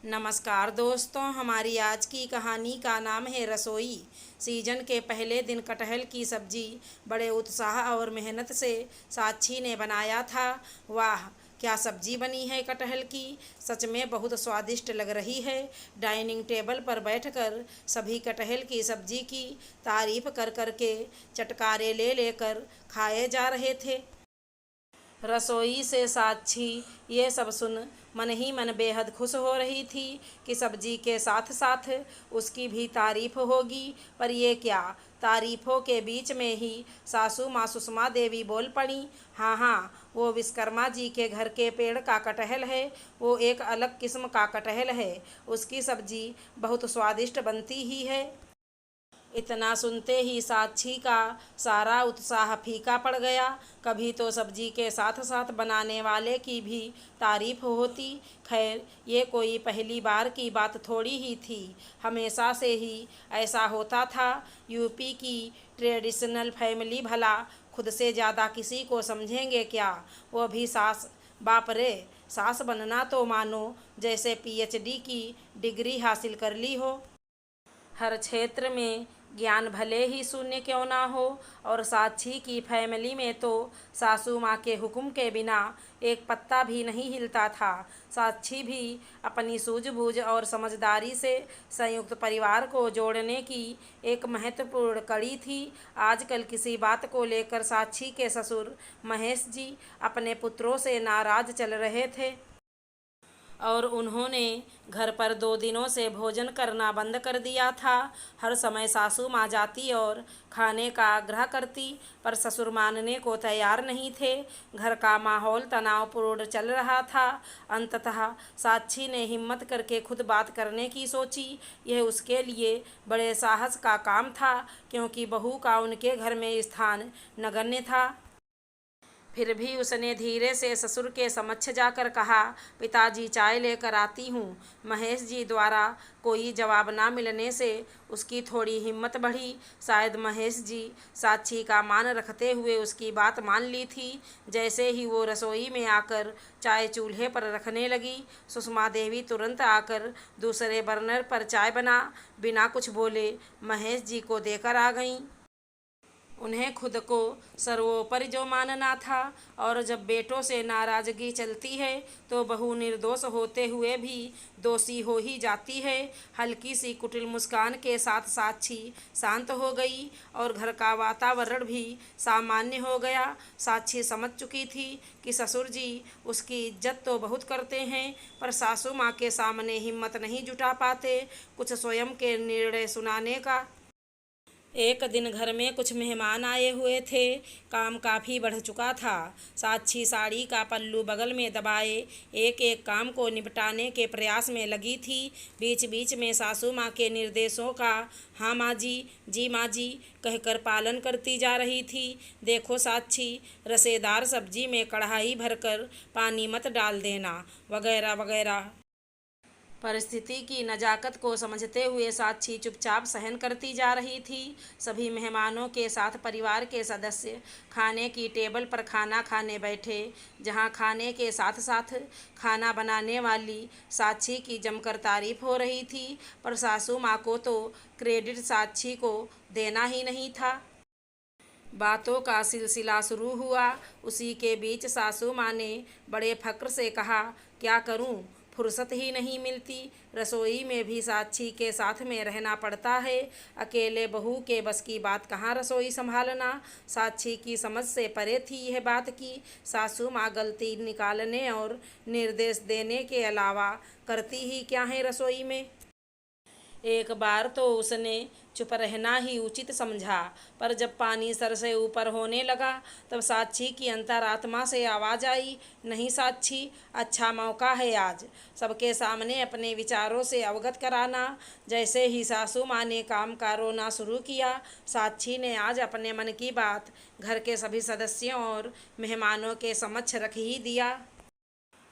नमस्कार दोस्तों, हमारी आज की कहानी का नाम है रसोई। सीजन के पहले दिन कटहल की सब्जी बड़े उत्साह और मेहनत से साक्षी ने बनाया था। वाह, क्या सब्जी बनी है कटहल की! सच में बहुत स्वादिष्ट लग रही है। डाइनिंग टेबल पर बैठकर सभी कटहल की सब्जी की तारीफ कर कर के चटकारे ले लेकर खाए जा रहे थे। रसोई से साक्षी ये सब सुन मन ही मन बेहद खुश हो रही थी कि सब्जी के साथ साथ उसकी भी तारीफ होगी। पर ये क्या, तारीफों के बीच में ही सासू माँ सुषमा देवी बोल पड़ी। हाँ हाँ, वो विश्वकर्मा जी के घर के पेड़ का कटहल है। वो एक अलग किस्म का कटहल है। उसकी सब्जी बहुत स्वादिष्ट बनती ही है। इतना सुनते ही साक्षी का सारा उत्साह फीका पड़ गया। कभी तो सब्जी के साथ साथ बनाने वाले की भी तारीफ होती। खैर, ये कोई पहली बार की बात थोड़ी ही थी। हमेशा से ही ऐसा होता था। यूपी की ट्रेडिशनल फैमिली भला खुद से ज़्यादा किसी को समझेंगे क्या? वो भी सास। बाप रे, सास बनना तो मानो जैसे पीएचडी की डिग्री हासिल कर ली हो। हर क्षेत्र में ज्ञान भले ही शून्य क्यों ना हो, और साक्षी की फैमिली में तो सासू माँ के हुक्म के बिना एक पत्ता भी नहीं हिलता था। साक्षी भी अपनी सूझबूझ और समझदारी से संयुक्त परिवार को जोड़ने की एक महत्वपूर्ण कड़ी थी। आजकल किसी बात को लेकर साक्षी के ससुर महेश जी अपने पुत्रों से नाराज चल रहे थे और उन्होंने घर पर 2 दिनों से भोजन करना बंद कर दिया था। हर समय सासू माँ जाती और खाने का आग्रह करती, पर ससुर मानने को तैयार नहीं थे। घर का माहौल तनावपूर्ण चल रहा था। अंततः साक्षी ने हिम्मत करके खुद बात करने की सोची। यह उसके लिए बड़े साहस का काम था, क्योंकि बहू का उनके घर में स्थान नगण्य था। फिर भी उसने धीरे से ससुर के समक्ष जाकर कहा, पिताजी, चाय लेकर आती हूँ। महेश जी द्वारा कोई जवाब ना मिलने से उसकी थोड़ी हिम्मत बढ़ी। शायद महेश जी साक्षी का मान रखते हुए उसकी बात मान ली थी। जैसे ही वो रसोई में आकर चाय चूल्हे पर रखने लगी, सुषमा देवी तुरंत आकर दूसरे बर्नर पर चाय बना बिना कुछ बोले महेश जी को देकर आ गईं। उन्हें खुद को सर्वोपरि जो मानना था, और जब बेटों से नाराजगी चलती है तो बहू निर्दोष होते हुए भी दोषी हो ही जाती है। हल्की सी कुटिल मुस्कान के साथ साक्षी शांत हो गई और घर का वातावरण भी सामान्य हो गया। साक्षी समझ चुकी थी कि ससुर जी उसकी इज्जत तो बहुत करते हैं, पर सासू माँ के सामने हिम्मत नहीं जुटा पाते कुछ स्वयं के निर्णय सुनाने का। एक दिन घर में कुछ मेहमान आए हुए थे। काम काफ़ी बढ़ चुका था। साक्षी साड़ी का पल्लू बगल में दबाए एक एक काम को निपटाने के प्रयास में लगी थी। बीच बीच में सासू माँ के निर्देशों का हाँ माँ जी माँ जी कहकर पालन करती जा रही थी। देखो साक्षी, रसेदार सब्जी में कढ़ाई भरकर पानी मत डाल देना, वगैरह वगैरह। परिस्थिति की नज़ाकत को समझते हुए साक्षी चुपचाप सहन करती जा रही थी। सभी मेहमानों के साथ परिवार के सदस्य खाने की टेबल पर खाना खाने बैठे, जहां खाने के साथ साथ खाना बनाने वाली साक्षी की जमकर तारीफ हो रही थी। पर सासू माँ को तो क्रेडिट साक्षी को देना ही नहीं था। बातों का सिलसिला शुरू हुआ। उसी के बीच सासू माँ ने बड़े फक्र से कहा, क्या करूँ, फुर्सत ही नहीं मिलती। रसोई में भी साक्षी के साथ में रहना पड़ता है। अकेले बहू के बस की बात कहाँ रसोई संभालना। साक्षी की समझ से परे थी यह बात कि सासू माँ गलती निकालने और निर्देश देने के अलावा करती ही क्या है रसोई में। एक बार तो उसने चुप रहना ही उचित समझा, पर जब पानी सर से ऊपर होने लगा तब साक्षी की अंतरात्मा से आवाज़ आई, नहीं साक्षी, अच्छा मौका है आज सबके सामने अपने विचारों से अवगत कराना। जैसे ही सासू माँ ने काम का रोना शुरू किया, साक्षी ने आज अपने मन की बात घर के सभी सदस्यों और मेहमानों के समक्ष रख ही दिया।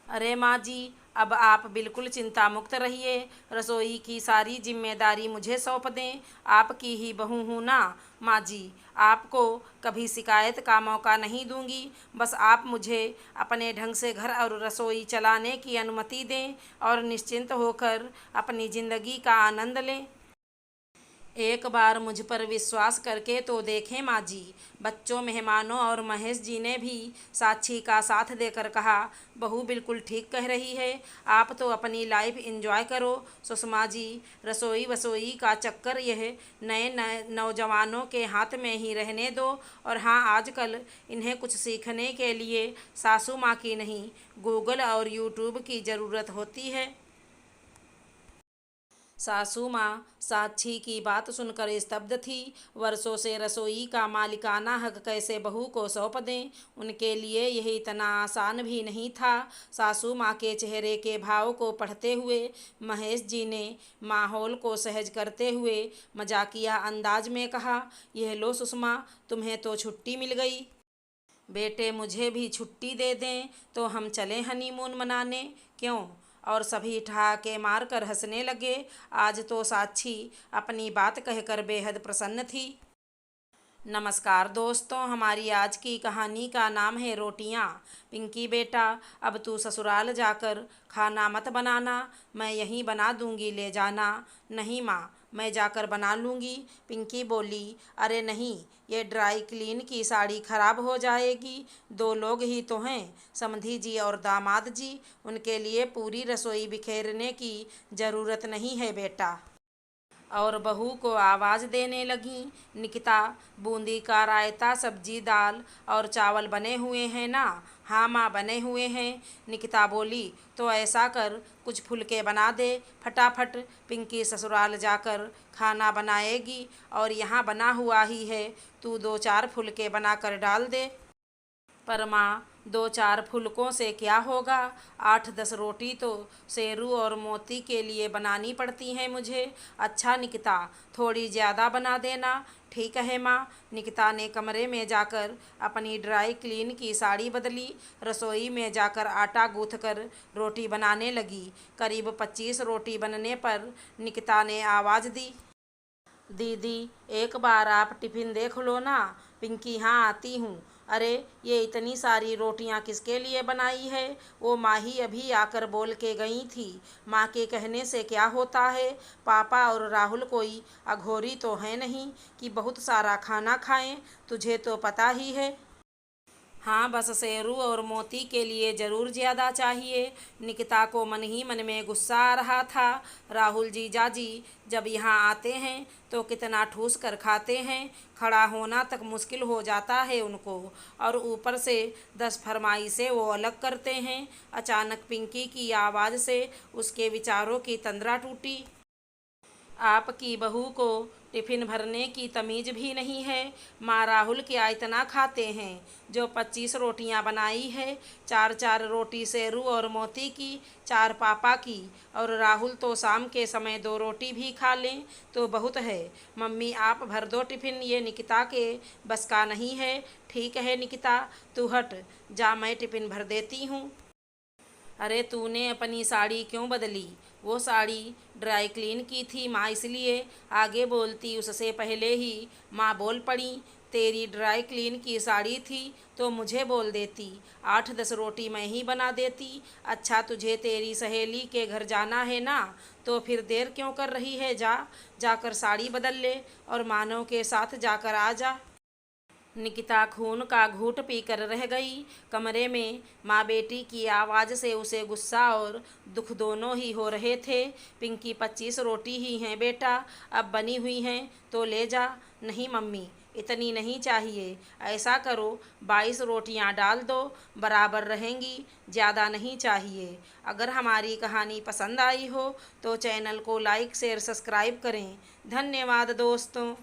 अरे माँ जी, अब आप बिल्कुल चिंता मुक्त रहिए। रसोई की सारी जिम्मेदारी मुझे सौंप दें। आपकी ही बहू हूँ ना माँ जी, आपको कभी शिकायत का मौका नहीं दूंगी। बस आप मुझे अपने ढंग से घर और रसोई चलाने की अनुमति दें और निश्चिंत होकर अपनी ज़िंदगी का आनंद लें। एक बार मुझ पर विश्वास करके तो देखें माँ जी। बच्चों, मेहमानों और महेश जी ने भी साक्षी का साथ देकर कहा, बहू बिल्कुल ठीक कह रही है। आप तो अपनी लाइफ एंजॉय करो सुषमा जी। रसोई वसोई का चक्कर यह नए नए नौजवानों के हाथ में ही रहने दो। और हाँ, आजकल इन्हें कुछ सीखने के लिए सासू माँ की नहीं, गूगल और यूट्यूब की ज़रूरत होती है। सासू माँ साक्षी की बात सुनकर स्तब्ध थी। वर्षों से रसोई का मालिकाना हक कैसे बहू को सौंप दें, उनके लिए यह इतना आसान भी नहीं था। सासू माँ के चेहरे के भाव को पढ़ते हुए महेश जी ने माहौल को सहज करते हुए मजाकिया अंदाज में कहा, यह लो सुषमा, तुम्हें तो छुट्टी मिल गई। बेटे, मुझे भी छुट्टी दे दें तो हम चलें हनीमून मनाने, क्यों? और सभी ठहाके मारकर हंसने लगे। आज तो साक्षी अपनी बात कहकर बेहद प्रसन्न थी। नमस्कार दोस्तों, हमारी आज की कहानी का नाम है रोटियां। पिंकी बेटा, अब तू ससुराल जाकर खाना मत बनाना, मैं यहीं बना दूंगी, ले जाना। नहीं माँ, मैं जाकर बना लूँगी, पिंकी बोली। अरे नहीं, ये ड्राई क्लीन की साड़ी खराब हो जाएगी। दो लोग ही तो हैं, समधी जी और दामाद जी, उनके लिए पूरी रसोई बिखेरने की ज़रूरत नहीं है बेटा। और बहू को आवाज़ देने लगीं, निकिता, बूंदी का रायता, सब्जी, दाल और चावल बने हुए हैं ना? हाँ माँ, बने हुए हैं, निकिता बोली। तो ऐसा कर, कुछ फुलके बना दे फटाफट। पिंकी ससुराल जाकर खाना बनाएगी और यहाँ बना हुआ ही है, तू दो चार फुलके बना कर डाल दे। पर माँ, दो चार फुलकों से क्या होगा? 8-10 रोटी तो शेरू और मोती के लिए बनानी पड़ती हैं मुझे। अच्छा निकिता, थोड़ी ज़्यादा बना देना। ठीक है माँ। निकिता ने कमरे में जाकर अपनी ड्राई क्लीन की साड़ी बदली, रसोई में जाकर आटा गूँथ कर रोटी बनाने लगी। करीब 25 रोटी बनने पर निकिता ने आवाज़ दी, दीदी, एक बार आप टिफ़िन देख लो ना। पिंकी, हाँ आती हूँ। अरे, ये इतनी सारी रोटियां किसके लिए बनाई है? वो माँ ही अभी आकर बोल के गई थी। माँ के कहने से क्या होता है? पापा और राहुल कोई अघोरी तो है नहीं कि बहुत सारा खाना खाएं, तुझे तो पता ही है। हाँ, बस शेरू और मोती के लिए ज़रूर ज़्यादा चाहिए। निकिता को मन ही मन में गुस्सा आ रहा था। राहुल जीजा जी जब यहाँ आते हैं तो कितना ठूस कर खाते हैं, खड़ा होना तक मुश्किल हो जाता है उनको, और ऊपर से 10 फरमाइशें वो अलग करते हैं। अचानक पिंकी की आवाज़ से उसके विचारों की तंद्रा टूटी। आपकी बहू को टिफ़िन भरने की तमीज़ भी नहीं है। माँ, राहुल क्या इतना खाते हैं? जो 25 रोटियां बनाई है, 4-4 रोटी शेरू और मोती की, 4 पापा की, और राहुल तो शाम के समय 2 रोटी भी खा लें तो बहुत है। मम्मी, आप भर दो टिफ़िन, ये निकिता के बस का नहीं है। ठीक है निकिता, तू हट जा, मैं टिफ़िन भर देती हूँ। अरे, तूने अपनी साड़ी क्यों बदली? वो साड़ी ड्राई क्लीन की थी माँ, इसलिए। आगे बोलती उससे पहले ही माँ बोल पड़ी, तेरी ड्राई क्लीन की साड़ी थी तो मुझे बोल देती, 8-10 रोटी मैं ही बना देती। अच्छा, तुझे तेरी सहेली के घर जाना है ना, तो फिर देर क्यों कर रही है? जाकर साड़ी बदल ले और मानव के साथ जाकर आ जा। निकिता खून का घूंट पीकर रह गई। कमरे में माँ बेटी की आवाज़ से उसे गुस्सा और दुख दोनों ही हो रहे थे। पिंकी, 25 रोटी ही हैं बेटा, अब बनी हुई हैं तो ले जा। नहीं मम्मी, इतनी नहीं चाहिए। ऐसा करो, 22 रोटियां डाल दो, बराबर रहेंगी, ज़्यादा नहीं चाहिए। अगर हमारी कहानी पसंद आई हो तो चैनल को लाइक शेयर सब्सक्राइब करें। धन्यवाद दोस्तों।